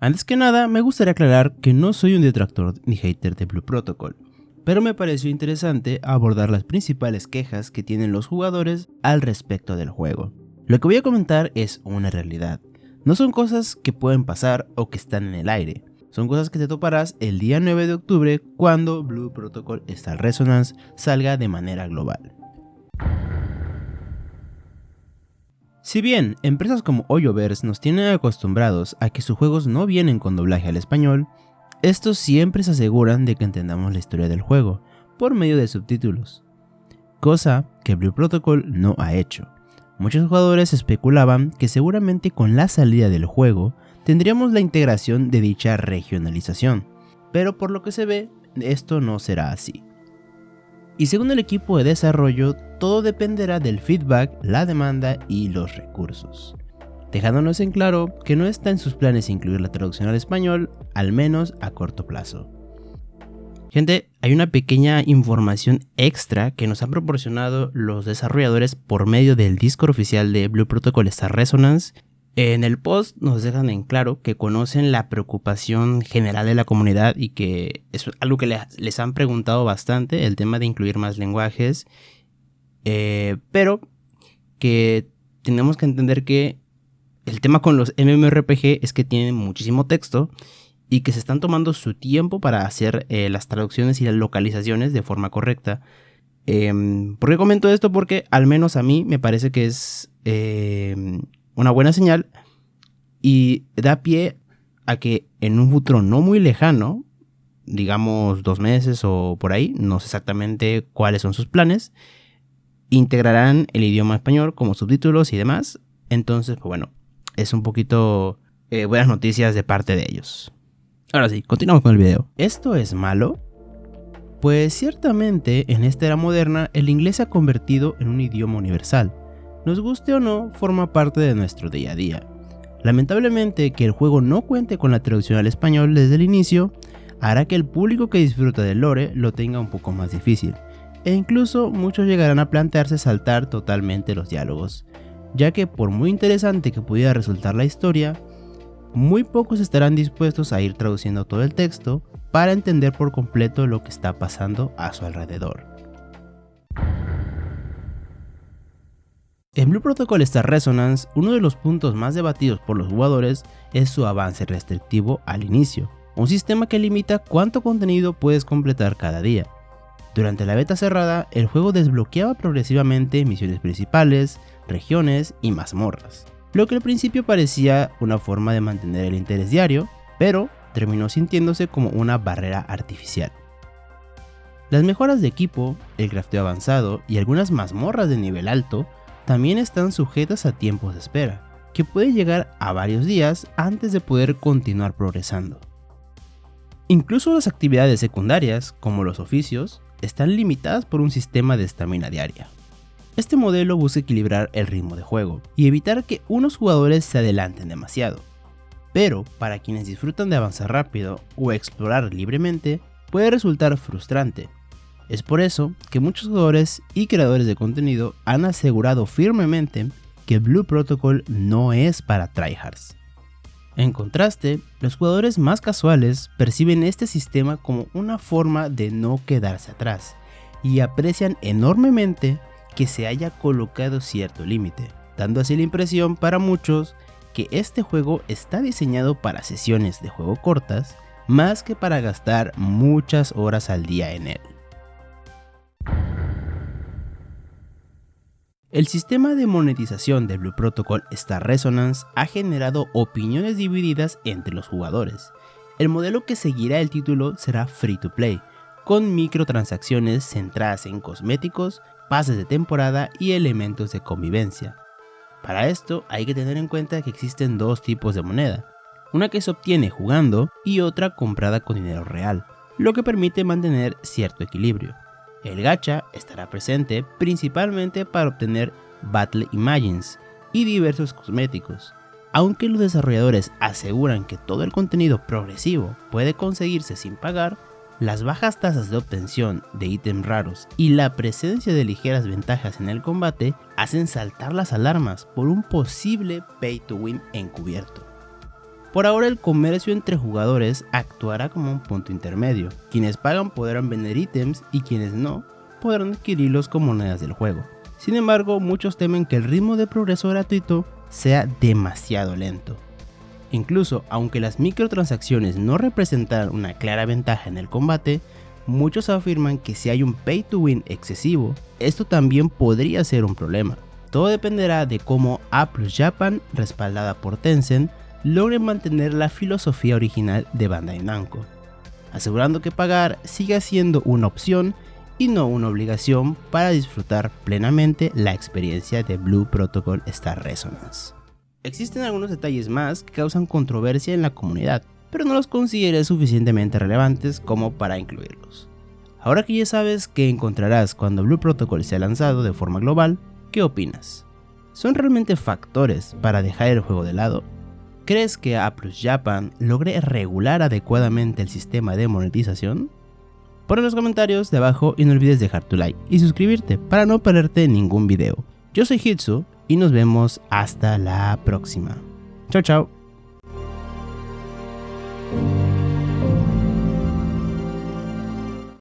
Antes que nada, me gustaría aclarar que no soy un detractor ni hater de Blue Protocol, pero me pareció interesante abordar las principales quejas que tienen los jugadores al respecto del juego. Lo que voy a comentar es una realidad. No son cosas que pueden pasar o que están en el aire. Son cosas que te toparás el día 9 de octubre cuando Blue Protocol Star Resonance salga de manera global. Si bien empresas como Hoyoverse nos tienen acostumbrados a que sus juegos no vienen con doblaje al español, estos siempre se aseguran de que entendamos la historia del juego por medio de subtítulos, cosa que Blue Protocol no ha hecho. Muchos jugadores especulaban que seguramente con la salida del juego tendríamos la integración de dicha regionalización, pero por lo que se ve, esto no será así. Y según el equipo de desarrollo, todo dependerá del feedback, la demanda y los recursos, dejándonos en claro que no está en sus planes incluir la traducción al español, al menos a corto plazo. Gente, hay una pequeña información extra que nos han proporcionado los desarrolladores por medio del Discord oficial de Blue Protocol Star Resonance. En el post nos dejan en claro que conocen la preocupación general de la comunidad y que es algo que les han preguntado bastante, el tema de incluir más lenguajes, pero que tenemos que entender que el tema con los MMORPG es que tienen muchísimo texto y que se están tomando su tiempo para hacer las traducciones y las localizaciones de forma correcta. ¿Por qué comento esto? Porque al menos a mí me parece que es una buena señal y da pie a que en un futuro no muy lejano, digamos 2 meses o por ahí, no sé exactamente cuáles son sus planes, integrarán el idioma español como subtítulos y demás. Entonces, pues bueno, es un poquito buenas noticias de parte de ellos. Ahora sí, continuamos con el video. ¿Esto es malo? Pues ciertamente en esta era moderna el inglés se ha convertido en un idioma universal. Nos guste o no, forma parte de nuestro día a día. Lamentablemente que el juego no cuente con la traducción al español desde el inicio hará que el público que disfruta del lore lo tenga un poco más difícil, e incluso muchos llegarán a plantearse saltar totalmente los diálogos, ya que por muy interesante que pudiera resultar la historia, muy pocos estarán dispuestos a ir traduciendo todo el texto para entender por completo lo que está pasando a su alrededor. En Blue Protocol Star Resonance, uno de los puntos más debatidos por los jugadores es su avance restrictivo al inicio, un sistema que limita cuánto contenido puedes completar cada día. Durante la beta cerrada, el juego desbloqueaba progresivamente misiones principales, regiones y mazmorras, lo que al principio parecía una forma de mantener el interés diario, pero terminó sintiéndose como una barrera artificial. Las mejoras de equipo, el crafteo avanzado y algunas mazmorras de nivel alto también están sujetas a tiempos de espera, que puede llegar a varios días antes de poder continuar progresando. Incluso las actividades secundarias, como los oficios, están limitadas por un sistema de estamina diaria. Este modelo busca equilibrar el ritmo de juego y evitar que unos jugadores se adelanten demasiado. Pero para quienes disfrutan de avanzar rápido o explorar libremente, puede resultar frustrante. Es por eso que muchos jugadores y creadores de contenido han asegurado firmemente que Blue Protocol no es para tryhards. En contraste, los jugadores más casuales perciben este sistema como una forma de no quedarse atrás y aprecian enormemente que se haya colocado cierto límite, dando así la impresión para muchos que este juego está diseñado para sesiones de juego cortas más que para gastar muchas horas al día en él. El sistema de monetización de Blue Protocol Star Resonance ha generado opiniones divididas entre los jugadores. El modelo que seguirá el título será free to play, con microtransacciones centradas en cosméticos, pases de temporada y elementos de convivencia. Para esto hay que tener en cuenta que existen dos tipos de moneda, una que se obtiene jugando y otra comprada con dinero real, lo que permite mantener cierto equilibrio. El gacha estará presente principalmente para obtener Battle Imagines y diversos cosméticos. Aunque los desarrolladores aseguran que todo el contenido progresivo puede conseguirse sin pagar, las bajas tasas de obtención de ítems raros y la presencia de ligeras ventajas en el combate hacen saltar las alarmas por un posible pay to win encubierto. Por ahora el comercio entre jugadores actuará como un punto intermedio. Quienes pagan podrán vender ítems y quienes no podrán adquirirlos como monedas del juego. Sin embargo, muchos temen que el ritmo de progreso gratuito sea demasiado lento. Incluso, aunque las microtransacciones no representan una clara ventaja en el combate, muchos afirman que si hay un pay to win excesivo, esto también podría ser un problema. Todo dependerá de cómo A+ Japan, respaldada por Tencent, logre mantener la filosofía original de Bandai Namco, asegurando que pagar siga siendo una opción y no una obligación para disfrutar plenamente la experiencia de Blue Protocol Star Resonance. Existen algunos detalles más que causan controversia en la comunidad, pero no los consideré suficientemente relevantes como para incluirlos. Ahora que ya sabes qué encontrarás cuando Blue Protocol sea lanzado de forma global, ¿qué opinas? ¿Son realmente factores para dejar el juego de lado? ¿Crees que A+ Japan logre regular adecuadamente el sistema de monetización? Pon en los comentarios de abajo y no olvides dejar tu like y suscribirte para no perderte ningún video. Yo soy Hitsu y nos vemos hasta la próxima. Chao chao.